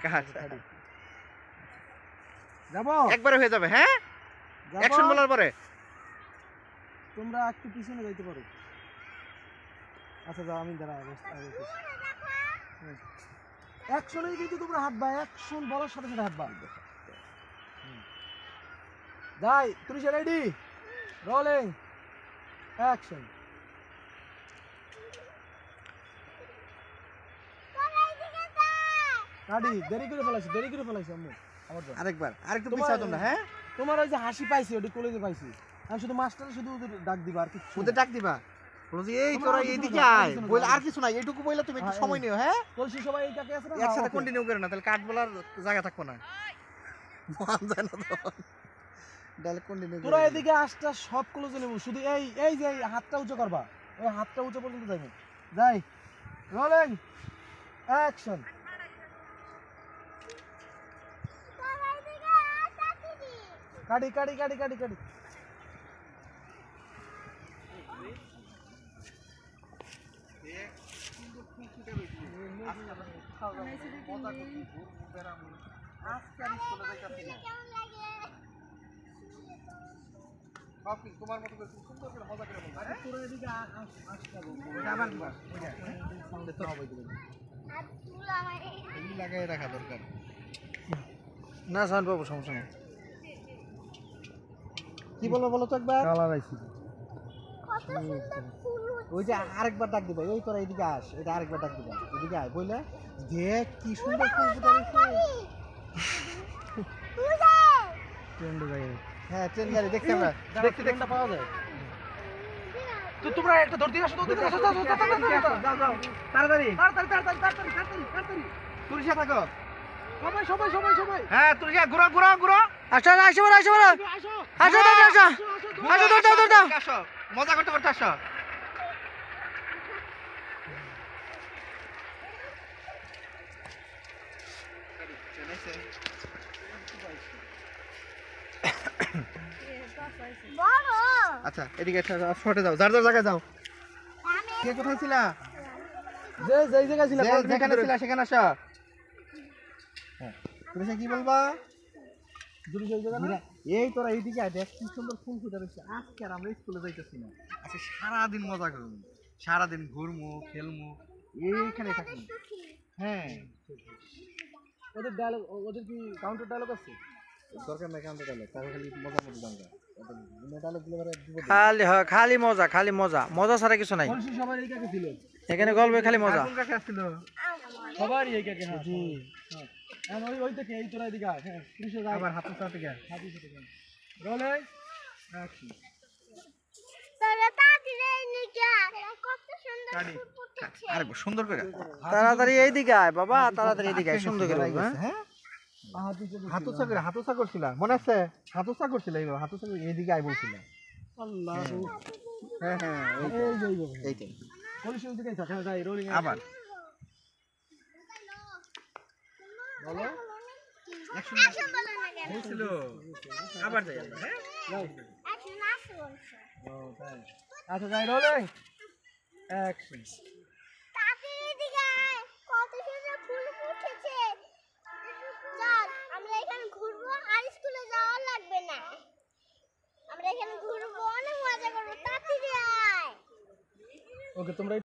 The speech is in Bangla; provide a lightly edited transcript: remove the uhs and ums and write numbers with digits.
কাট যাবো একবারে হয়ে যাবে। হ্যাঁ, অ্যাকশন বলার পরে তোমরা একটু পিছনে যাইতে পারো। আচ্ছা যাও, আমি দাঁড়া অ্যাকশনে কিন্তু তোমরা হাঁটবা, অ্যাকশন বলার সাথে সাথে হাঁটবা। যাই, তুমি রেডি, রোলিং অ্যাকশন। গাড়ি দেরি করে ফেলাইছি আম্মু। আরেকবার আরেকটু পিছাও তোমরা। হ্যাঁ, তোমার ওই যে হাসি পাইছি ওটা কলেজে পাইছি, আমি শুধু মাস্টার শুধু ওদের ডাক দিবা আর কিছু ওদের ডাক দিবা, বলছি এই তোরা এইদিকে আয় বলে, আর কিছু না, এইটুকু বইলে তুমি একটু সময় নিও। হ্যাঁ, বলছি সবাই এইটাকে আছে না, একসাথে কন্টিনিউ করে না, তাহলে কাট বলার জায়গা থাকবো না। মন যায় না তো, তাহলে কন্টিনিউ তোরা এদিকে আসটা সব কলেজে নেব, শুধু এই এই যে হাতটা উঁচু করবা, ওই হাতটা উঁচু পর্যন্ত যাইবে। যাই, রোলিং অ্যাকশন। কাটি কাটি কাটি কাটি কাটি তোমার মতো করে সুন্দর করে মজা করে বলবা। তোরা এদিকে আবার দিবা ওইটা সাউন্ডে তো হবে দিবেন, এই লাগাই রাখা দরকার না। সাউন্ড পাবো, সমস্যা নেই। কি বলবো বলো তো একবার। কালার আইছি ওই যে আরেকবার ডাক দিবা, এই তোরা এদিকে আস, এটা আরেকবার ডাক দিবা, এদিকে আয় বইলা, দেখ কি সুন্দর ফুল ফুটে রয়েছে। ট্রেন গাড়ি, হ্যাঁ, ট্রেন গাড়ি দেখতে আমরা দেখতে ট্রেনটা পাওয়া যায়। তো তোমরা একটা ধরতে আসো, যাও তাড়াতাড়ি তাড়াতাড়ি তাড়াতাড়ি তাড়াতাড়ি তাড়াতাড়ি। তুরিশা থাকো সবাই সবাই সবাই সবাই, হ্যাঁ, তুরিশা ঘুরো ঘুরো ঘুরো, আসো আসো বড় আসো বড় আসো আসো দাও আসো আসো দাও দাও দাও। আসো মজা করতে করতে আসো। আচ্ছা এদিকে শর্টে যাও, যার যার জায়গায় যাও। কে কোথায় ছিলা? যে যেই জায়গায় ছিল যেখানে ছিলা সেখানে আসো। হ্যাঁ, তুমি কি বলবা? দূরে যেই জায়গা না, এই তোরা এইদিকে আয়, দেখ কি সুন্দর ফুল ফুটে রয়েছে। আজকে আর আমরা স্কুলে যাইতেছি না, আজকে সারাদিন মজা করবো, সারাদিন ঘুরমু খেলমু, এইখানে থাকবো। হ্যাঁ, ওদের ডায়লগ, ওদের কি কাউন্টার ডায়লগ আছে? দরকার নাই কাউন্টার ডায়লগ, তাহলে খালি মজা মজা দাঙ্গা। ডায়লগ দিলে খালি খালি মজা, খালি মজা, মজা ছাড়া কিছু নাই বলছি সবাই এই কাকে ছিল, এখানে গল্পে খালি মজা। কোন কাছে আসছিল? সবারই এই কাকে। হ্যাঁ হ্যাঁ, ওই ওই থেকে এই তোরা এদিকে আয়। হ্যাঁ, পুলিশে যায় আবার হাতে সাথে গা হাতি সাথে যান। Rolling action. আরে সুন্দর করে তাড়াতাড়ি এইদিকে আয় বাবা, তাড়াতাড়ি এইদিকে আয়, সুন্দর করে বলবো, হ্যাঁ? হ্যাঁ, হাতুসা করছিল মনে আছে? হাতুসা করছিল এইভাবে, হাতুসা করে এইদিকে আই বলছিল। আল্লাহ, হ্যাঁ হ্যাঁ, এই যে এইটাই। পুলিশের দিকে থাকে। যাই, রোলিং আবার বলো হয়েছিল, আবার যাই আমরা। হ্যাঁ, যাই। ও তাই, আচ্ছা যাই, রোলিং অ্যাকশন। ওকে তোমরা